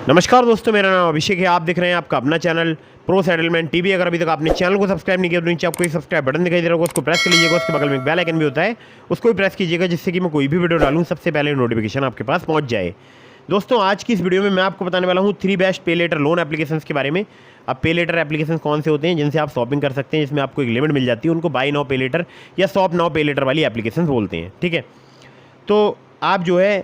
नमस्कार दोस्तों, मेरा नाम अभिषेक है। आप देख रहे हैं आपका अपना चैनल प्रो सेटलमेंट टीवी। अगर अभी तक आपने चैनल को सब्सक्राइब नहीं किया तो नीचे आपको एक सब्सक्राइब बटन दिखाई दे रहा होगा, उसको प्रेस कर लीजिएगा। उसके बगल में एक बेल आइकन भी होता है, उसको भी प्रेस कीजिएगा, जिससे कि मैं कोई भी वीडियो डालूँ सबसे पहले नोटिफिकेशन आपके पास पहुँच जाए। दोस्तों, आज की इस वीडियो में मैं आपको बताने वाला हूँ 3 बेस्ट पे लेटर लोन एप्लीकेशंस के बारे में। अब पे लेटर एप्लीकेशन कौन से होते हैं जिनसे आप शॉपिंग कर सकते हैं, जिसमें आपको एक लिमिट मिल जाती है, उनको बाय नाउ पे लेटर या शॉप नाउ पे लेटर वाली एप्लीकेशन बोलते हैं। ठीक है, तो आप जो है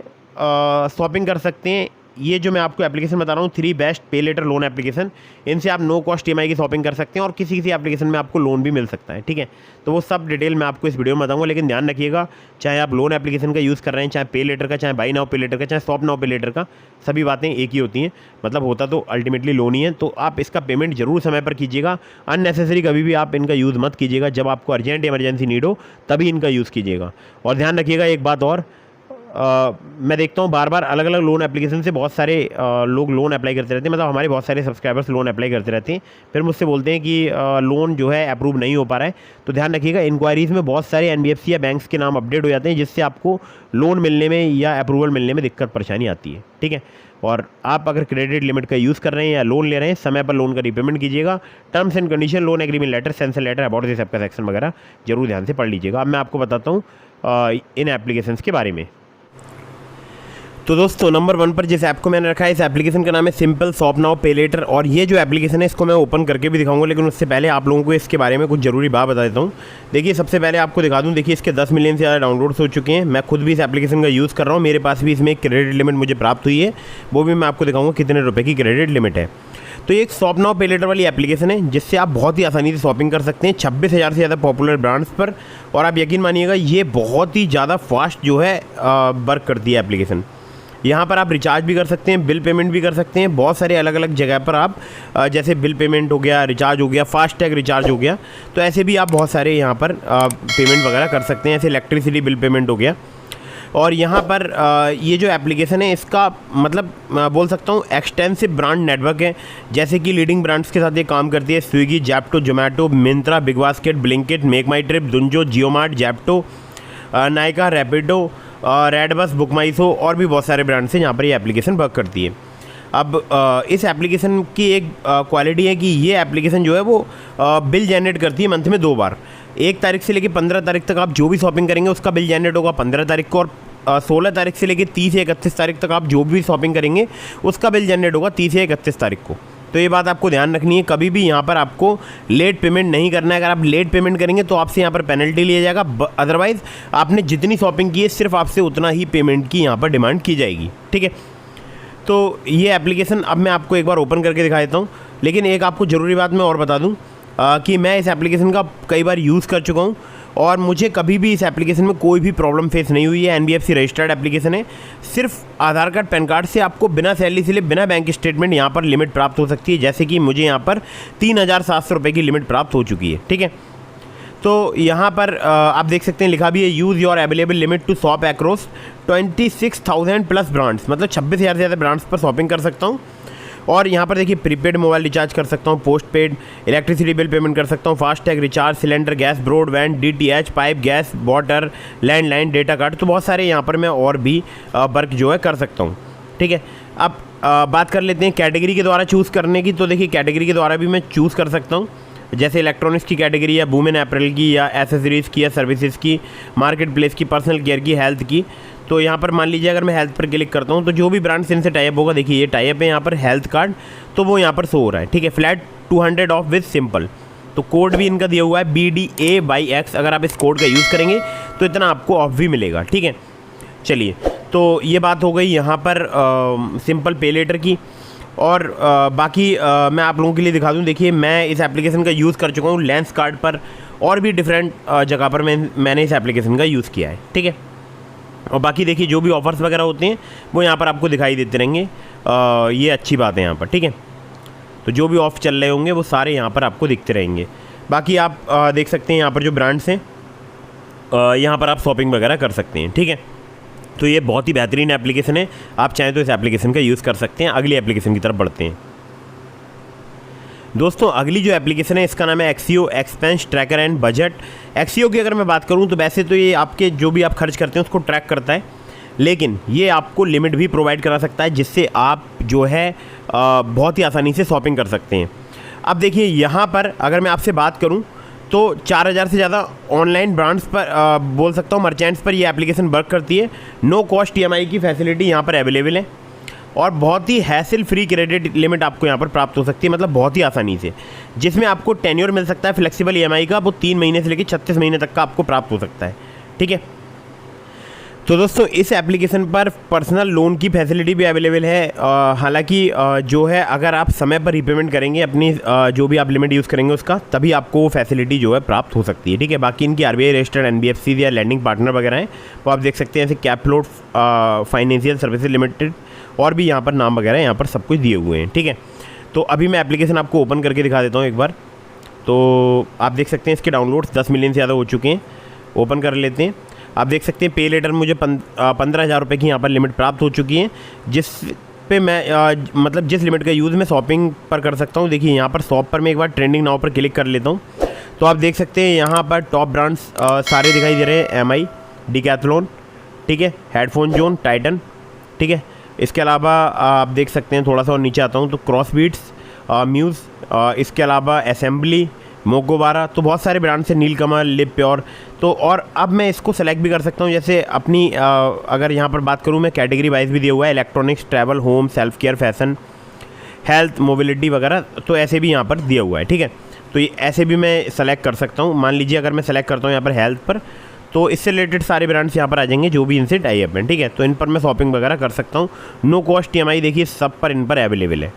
शॉपिंग कर सकते हैं। ये जो मैं आपको एप्लीकेशन बता रहा हूँ 3 बेस्ट पे लेटर लोन एप्लीकेशन, इनसे आप नो कॉस्ट EMI की शॉपिंग कर सकते हैं और किसी किसी एप्लीकेशन में आपको लोन भी मिल सकता है। ठीक है, तो वो सब डिटेल मैं आपको इस वीडियो में बताऊंगा, लेकिन ध्यान रखिएगा, चाहे आप लोन एप्लीकेशन का यूज़ कर रहे हैं, चाहे पे लेटर का, चाहे बाई नाउ पे लेटर का, चाहे शॉप नाउ पे लेटर का, सभी बातें एक ही होती हैं। मतलब होता तो अल्टीमेटली लोन ही है। तो आप इसका पेमेंट जरूर समय पर कीजिएगा। अननेसेसरी कभी भी आप इनका यूज़ मत कीजिएगा। जब आपको अर्जेंट इमरजेंसी नीड हो तभी इनका यूज़ कीजिएगा। और ध्यान रखिएगा एक बात और, मैं देखता हूँ बार बार अलग अलग लोन एप्लीकेशन से बहुत सारे लोग लोन अप्लाई करते रहते हैं। मतलब हमारे बहुत सारे सब्सक्राइबर्स लोन अप्लाई करते रहते हैं, फिर मुझसे बोलते हैं कि लोन जो है अप्रूव नहीं हो पा रहा है। तो ध्यान रखिएगा, इंक्वायरीज़ में बहुत सारे NBFC या बैंक्स के नाम अपडेट हो जाते हैं, जिससे आपको लोन मिलने में या अप्रूवल मिलने में दिक्कत परेशानी आती है। ठीक है, और आप अगर क्रेडिट लिमिट का यूज़ कर रहे हैं या लोन ले रहे हैं, समय पर लोन का रीपेमेंट कीजिएगा। Terms and condition, loan agreement letter, sanction letter, about this app का सेक्शन वगैरह जरूर ध्यान से पढ़ लीजिएगा। अब मैं आपको बताता हूँ इन एप्लीकेशंस के बारे में। तो दोस्तों, नंबर 1 पर जिस ऐप को मैंने रखा है, इस एप्लीकेशन का नाम है सिंपल शॉप नाउ पे लेटर। और ये जो एप्लीकेशन है इसको मैं ओपन करके भी दिखाऊंगा, लेकिन उससे पहले आप लोगों को इसके बारे में कुछ ज़रूरी बात बता देता हूँ। देखिए, सबसे पहले आपको दिखा दूँ, देखिए इसके 10 मिलियन से ज़्यादा डाउनलोड्स हो चुके हैं। मैं खुद भी इस एप्लीकेशन का यूज़ कर रहा हूँ। मेरे पास भी इसमें एक क्रेडिट लिमिट मुझे प्राप्त हुई है, वो भी मैं आपको दिखाऊँगा कितने रुपये की क्रेडिट लिमिट है। तो ये एक शॉप नाउ पे लेटर वाली एप्लीकेशन है, जिससे आप बहुत ही आसानी से शॉपिंग कर सकते हैं 26,000 से ज़्यादा पॉपुलर ब्रांड्स पर। और आप यकीन मानिएगा, ये बहुत ही ज़्यादा फास्ट जो है वर्क करती है एप्लीकेशन। यहाँ पर आप रिचार्ज भी कर सकते हैं, बिल पेमेंट भी कर सकते हैं। बहुत सारे अलग अलग जगह पर आप जैसे बिल पेमेंट हो गया, रिचार्ज हो गया, फास्टैग रिचार्ज हो गया, तो ऐसे भी आप बहुत सारे यहाँ पर पेमेंट वगैरह कर सकते हैं। ऐसे इलेक्ट्रिसिटी बिल पेमेंट हो गया। और यहाँ पर ये जो एप्लीकेशन है, इसका मतलब बोल सकता हूँ एक्सटेंसिव ब्रांड नेटवर्क है। जैसे कि लीडिंग ब्रांड्स के साथ ये काम करती है: Swiggy, Zepto, Zomato, Myntra, big basket, Blinkit, make my trip, Dunzo, Jio mart, Zepto, Nykaa, Rapido, red bus, book my show और भी बहुत सारे ब्रांड से यहाँ पर ये एप्लीकेशन वर्क करती है। अब इस एप्लीकेशन की एक क्वालिटी है कि ये एप्लीकेशन जो है वो बिल जनरेट करती है मंथ में 2 बार। 1 तारीख से लेकर 15 तारीख तक आप जो भी शॉपिंग करेंगे उसका बिल जनरेट होगा 15 तारीख को, और 16 तारीख से लेकर 30 या 31 तारीख तक आप जो भी शॉपिंग करेंगे उसका बिल जनरेट होगा 30 या 31 तारीख को। तो ये बात आपको ध्यान रखनी है, कभी भी यहाँ पर आपको लेट पेमेंट नहीं करना है। अगर आप लेट पेमेंट करेंगे तो आपसे यहाँ पर पेनल्टी लिया जाएगा। अदरवाइज़ आपने जितनी शॉपिंग की है सिर्फ आपसे उतना ही पेमेंट की यहाँ पर डिमांड की जाएगी। ठीक है, तो ये एप्लीकेशन अब मैं आपको एक बार ओपन करके दिखा देता हूँ। लेकिन एक आपको ज़रूरी बात मैं और बता दूँ कि मैं इस एप्लीकेशन का कई बार यूज़ कर चुका हूँ और मुझे कभी भी इस एप्लीकेशन में कोई भी प्रॉब्लम फेस नहीं हुई है। NBFC रजिस्टर्ड एप्लीकेशन है। सिर्फ आधार कार्ड, पैन कार्ड से आपको बिना सैलरी स्लिप, बिना बैंक स्टेटमेंट यहाँ पर लिमिट प्राप्त हो सकती है। जैसे कि मुझे यहाँ पर 3,700 रुपये की लिमिट प्राप्त हो चुकी है। ठीक है, तो यहाँ पर आप देख सकते हैं लिखा भी है, use your available limit to shop across 26,000 plus brands. मतलब 26,000 से ज़्यादा ब्रांड्स पर शॉपिंग कर सकता हूँ। और यहाँ पर देखिए, प्रीपेड मोबाइल रिचार्ज कर सकता हूँ, post paid electricity bill payment कर सकता हूँ, FASTag recharge, cylinder, gas, broadband, DTH, pipe, gas, water, landline, data card. तो बहुत सारे यहाँ पर मैं और भी वर्क जो है कर सकता हूँ। ठीक है, अब बात कर लेते हैं कैटेगरी के द्वारा चूज़ करने की। तो देखिए, कैटेगरी के द्वारा भी मैं चूज़ कर सकता हूँ, जैसे इलेक्ट्रॉनिक्स की कैटेगरी या वुमेन अपैरल की या एसेसरीज़ की या सर्विसेज की, मार्केट प्लेस की, पर्सनल केयर की, हेल्थ की। तो यहाँ पर मान लीजिए अगर मैं हेल्थ पर क्लिक करता हूँ तो जो भी ब्रांड्स इनसे टाइप होगा, देखिए ये टाइप है यहाँ पर हेल्थ कार्ड, तो वो यहाँ पर शो हो रहा है। ठीक है, फ्लैट 200 ऑफ विद सिंपल। तो कोड भी इनका दिया हुआ है BDA/X। अगर आप इस कोड का यूज़ करेंगे तो इतना आपको ऑफ भी मिलेगा। ठीक है, चलिए, तो ये बात हो गई यहाँ पर सिंपल पे लेटर की। और बाकी मैं आप लोगों के लिए दिखा दूँ। देखिए, मैं इस एप्लीकेशन का यूज़ कर चुका हूँ लेंस कार्ड पर और भी डिफरेंट जगह पर मैंने इस एप्लीकेशन का यूज़ किया है। ठीक है, और बाकी देखिए जो भी ऑफ़र्स वगैरह होते हैं वो यहाँ पर आपको दिखाई देते रहेंगे। ये अच्छी बात है यहाँ पर। ठीक है, तो जो भी ऑफ़ चल रहे होंगे वो सारे यहाँ पर आपको दिखते रहेंगे। बाकी आप देख सकते हैं यहाँ पर जो ब्रांड्स हैं यहाँ पर आप शॉपिंग वगैरह कर सकते हैं। ठीक है, तो ये बहुत ही बेहतरीन एप्लीकेशन है। आप चाहें तो इस एप्लीकेशन का यूज़ कर सकते हैं। अगली एप्लीकेशन की तरफ बढ़ते हैं। दोस्तों, अगली जो एप्लीकेशन है इसका नाम है एक्सियो, एक्सपेंस ट्रैकर एंड बजट। एक्सियो की अगर मैं बात करूं तो वैसे तो ये आपके जो भी आप खर्च करते हैं उसको ट्रैक करता है, लेकिन ये आपको लिमिट भी प्रोवाइड करा सकता है, जिससे आप जो है बहुत ही आसानी से शॉपिंग कर सकते हैं। अब देखिए यहाँ पर अगर मैं आपसे बात करूँ तो 4000 से ज़्यादा ऑनलाइन ब्रांड्स पर बोल सकता हूँ मर्चेंट्स पर ये एप्लीकेशन वर्क करती है। नो कॉस्ट EMI की फैसिलिटी यहाँ पर अवेलेबल है और बहुत ही हैसल फ्री क्रेडिट लिमिट आपको यहाँ पर प्राप्त हो सकती है, मतलब बहुत ही आसानी से, जिसमें आपको टेन्योर मिल सकता है फ्लेक्सिबल EMI का, वो 3 महीने से लेकर 36 महीने तक का आपको प्राप्त हो सकता है। ठीक है, तो दोस्तों इस एप्लीकेशन पर पर्सनल लोन की फैसिलिटी भी अवेलेबल है। हालांकि जो है अगर आप समय पर रीपेमेंट करेंगे अपनी जो भी आप लिमिट यूज़ करेंगे उसका, तभी आपको वो फैसिलिटी जो है प्राप्त हो सकती है। ठीक है, बाकी इनकी RBI रजिस्टर्ड NBFC या लैंडिंग पार्टनर वगैरह हैं, वो आप देख सकते हैं, जैसे कैपफ्लोट फाइनेंशियल सर्विसेज लिमिटेड, और भी यहाँ पर नाम वगैरह यहाँ पर सब कुछ दिए हुए हैं। ठीक है, तो अभी मैं एप्लीकेशन आपको ओपन करके दिखा देता हूँ एक बार। तो आप देख सकते हैं इसके डाउनलोड्स 10 मिलियन से ज़्यादा हो चुके हैं। ओपन कर लेते हैं। आप देख सकते हैं पे लेटर मुझे 15,000 रुपये की यहाँ पर लिमिट प्राप्त हो चुकी है, जिस पे मैं मतलब जिस लिमिट का यूज़ मैं शॉपिंग पर कर सकता हूँ। देखिए यहाँ पर शॉप पर मैं एक बार ट्रेंडिंग नाउ पर क्लिक कर लेता हूँ, तो आप देख सकते हैं यहाँ पर टॉप ब्रांड्स सारे दिखाई दे रहे हैं। MI, डिकैथलॉन, ठीक है, हेडफोन जोन, टाइटन। ठीक है, इसके अलावा आप देख सकते हैं, थोड़ा सा और नीचे आता हूँ तो क्रॉसबीट्स, म्यूज़, इसके अलावा असेंबली, मोकोबारा, तो बहुत सारे ब्रांड्स हैं, नीलकमल, लिप प्योर। तो और अब मैं इसको सेलेक्ट भी कर सकता हूँ, जैसे अपनी अगर यहाँ पर बात करूँ मैं, कैटेगरी वाइज भी दिया हुआ है, electronics, travel, home, self care, fashion, health, mobility वगैरह, तो ऐसे भी यहाँ पर दिया हुआ है। ठीक है, तो ये ऐसे भी मैं सेलेक्ट कर सकता हूँ। मान लीजिए अगर मैं सेलेक्ट करता हूँ यहाँ पर हेल्थ पर, तो इससे रिलेटेड सारे ब्रांड्स यहाँ पर आ जाएंगे जो भी इनसे टाई अप हैं। ठीक है, तो इन पर मैं शॉपिंग वगैरह कर सकता हूँ। नो कॉस्ट EMI देखिए सब पर इन पर अवेलेबल है।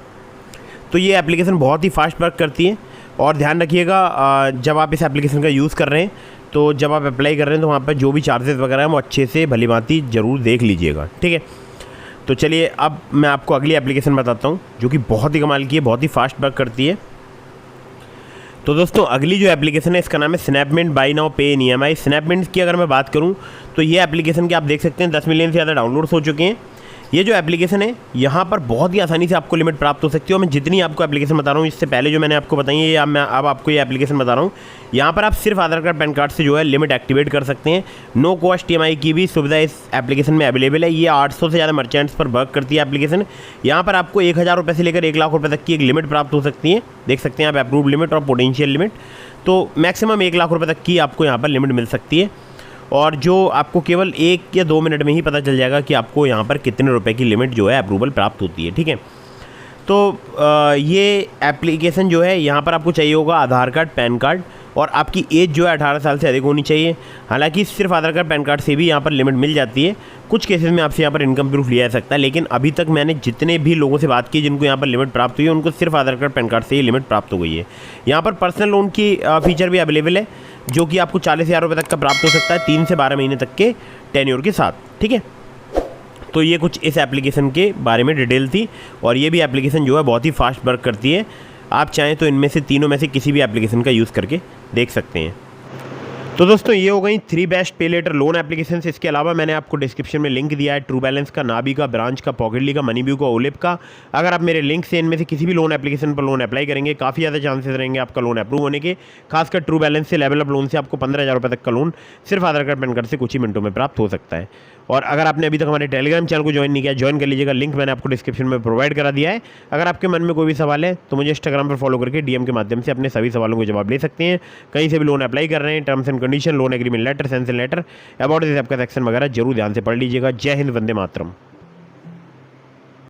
तो ये एप्लीकेशन बहुत ही फास्ट वर्क करती है। और ध्यान रखिएगा जब आप इस एप्लीकेशन का यूज़ कर रहे हैं, तो जब आप अप्लाई कर रहे हैं तो वहाँ पर जो भी चार्जेस वगैरह हैं वो अच्छे से भलीभांति ज़रूर देख लीजिएगा। ठीक है, तो चलिए अब मैं आपको अगली एप्लीकेशन बताता हूँ जो कि बहुत ही कमाल की है, बहुत ही फास्ट वर्क करती है। तो दोस्तों अगली जो एप्लीकेशन है इसका नाम है स्नैपमिंट बाय नाउ पे इन EMI। स्नैपमिंट की अगर मैं बात करूं तो ये एप्लीकेशन के आप देख सकते हैं 10 मिलियन से ज़्यादा डाउनलोड्स हो चुके हैं। ये जो एप्लीकेशन है यहाँ पर बहुत ही आसानी से आपको लिमिट प्राप्त हो सकती है। और मैं जितनी आपको एप्लीकेशन बता रहा हूँ, इससे पहले जो मैंने आपको बताई है, मैं अब आपको ये एप्लीकेशन बता रहा हूँ। यहाँ पर आप सिर्फ आधार कार्ड पैन कार्ड से जो है लिमिट एक्टिवेट कर सकते हैं। नो कॉस्ट EMI की भी सुविधा इस एप्लीकेशन में अवेलेबल है। ये 800 से ज़्यादा मर्चेंट्स पर वर्क करती है एप्लीकेशन। यहाँ पर आपको 1000 रुपये से लेकर 1 लाख रुपये तक की एक लिमिट प्राप्त हो सकती है। देख सकते हैं आप अप्रूव्ड लिमिट और पोटेंशियल लिमिट, तो मैक्सिमम 1 लाख रुपये तक की आपको यहाँ पर लिमिट मिल सकती है। और जो आपको केवल 1 या 2 मिनट में ही पता चल जाएगा कि आपको यहाँ पर कितने रुपए की लिमिट जो है अप्रूवल प्राप्त होती है। ठीक है, तो ये एप्लीकेशन जो है यहाँ पर आपको चाहिए होगा आधार कार्ड, पैन कार्ड, और आपकी एज जो है 18 साल से अधिक होनी चाहिए। हालांकि सिर्फ आधार कार्ड, पैन कार्ड से भी यहाँ पर लिमिट मिल जाती है। कुछ केसेस में आपसे यहाँ पर इनकम प्रूफ लिया जा सकता है, लेकिन अभी तक मैंने जितने भी लोगों से बात की जिनको यहाँ पर लिमिट प्राप्त हुई है, उनको सिर्फ आधार कार्ड, पैन कार्ड से ही लिमिट प्राप्त हो गई है। यहाँ पर पर्सनल लोन की फीचर भी अवेलेबल है, जो कि आपको 40,000 रुपये तक का प्राप्त हो सकता है 3 से 12 महीने तक के टेन्योर के साथ। ठीक है, तो ये कुछ इस एप्लीकेशन के बारे में डिटेल थी। और ये भी एप्लीकेशन जो है बहुत ही फास्ट वर्क करती है। आप चाहें तो इनमें से तीनों में से किसी भी एप्लीकेशन का यूज़ करके देख सकते हैं। तो दोस्तों ये हो गई 3 बेस्ट पे लेटर लोन एप्लीकेशन। इसके अलावा मैंने आपको डिस्क्रिप्शन में लिंक दिया है ट्रू बैलेंस का, नाबी का, ब्रांच का, पॉकेटली का, मनीव्यू का, ओलिप का। अगर आप मेरे लिंक से इनमें से किसी भी लोन एप्लीकेशन पर लोन अप्लाई करेंगे, काफ़ी ज़्यादा चांसेस रहेंगे आपका लोन अप्रूव होने के। खासकर ट्रू बैलेंस से, लेवल अप लोन से आपको 15,000 रुपये तक का लोन सिर्फ आधार कार्ड, पैन कार्ड से कुछ ही मिनटों में प्राप्त हो सकता है। और अगर आपने अभी तक हमारे टेलीग्राम चैनल को ज्वाइन नहीं किया, ज्वाइन कर लीजिएगा, लिंक मैंने आपको डिस्क्रिप्शन में प्रोवाइड करा दिया है। अगर आपके मन में कोई भी सवाल है तो मुझे इंस्टाग्राम पर फॉलो करके DM के माध्यम से अपने सभी सवालों को जवाब ले सकते हैं। कहीं से भी लोन अप्लाई कर रहे हैं, terms and condition, loan agreement letter, sanction letter, about this app का सेक्शन वगैरह जरूर ध्यान से पढ़ लीजिएगा। जय हिंद, वंदे मातरम।